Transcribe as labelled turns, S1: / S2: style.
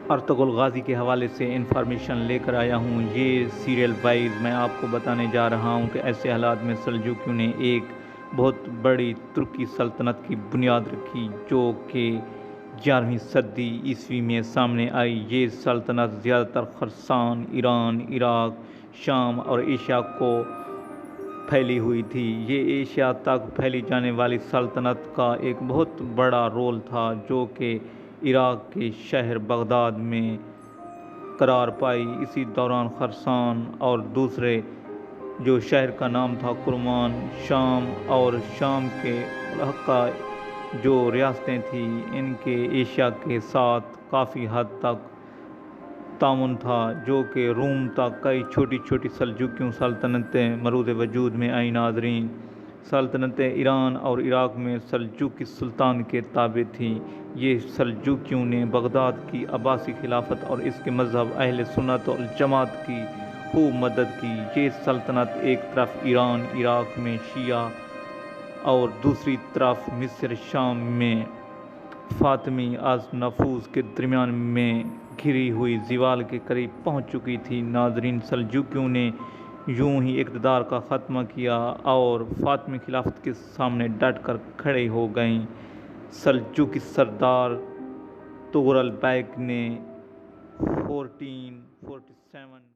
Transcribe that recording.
S1: Ertugrul Ghazi کے حوالے سے انفارمیشن لے کر آیا ہوں۔ یہ سیریل وائز میں آپ کو بتانے جا رہا ہوں کہ ایسے حالات میں سلجوکیوں نے ایک بہت بڑی ترکی سلطنت کی بنیاد رکھی جو کہ 11ویں صدی عیسوی میں سامنے آئی۔ یہ سلطنت زیادہ تر خراسان، ایران، عراق، شام اور ایشیا کو پھیلی ہوئی تھی۔ یہ ایشیا تک پھیلی جانے والی سلطنت کا ایک بہت بڑا رول تھا جو کہ عراق کے شہر بغداد میں قرار پائی۔ اسی دوران خراسان اور دوسرے جو شہر کا نام تھا کرمان، شام اور شام کے ملحقہ جو ریاستیں تھیں ان کے ایشیا کے ساتھ کافی حد تک تعاون تھا جو کہ روم تک کئی چھوٹی چھوٹی سلجوکیوں سلطنتیں مروز وجود میں آئیں۔ ناظرین، سلطنتیں ایران اور عراق میں سلجوقی سلطان کے تابع تھیں۔ یہ سلجوکیوں نے بغداد کی عباسی خلافت اور اس کے مذہب اہل سنت والجماعت کی خوب مدد کی۔ یہ سلطنت ایک طرف ایران عراق میں شیعہ اور دوسری طرف مصر شام میں فاطمی از نفوذ کے درمیان میں گھری ہوئی زوال کے قریب پہنچ چکی تھی۔ ناظرین، سلجوکیوں نے یوں ہی اقتدار کا خاتمہ کیا اور فاطمی خلافت کے سامنے ڈٹ کر کھڑے ہو گئیں۔ سلجوقی سردار طغرل بیگ نے 1447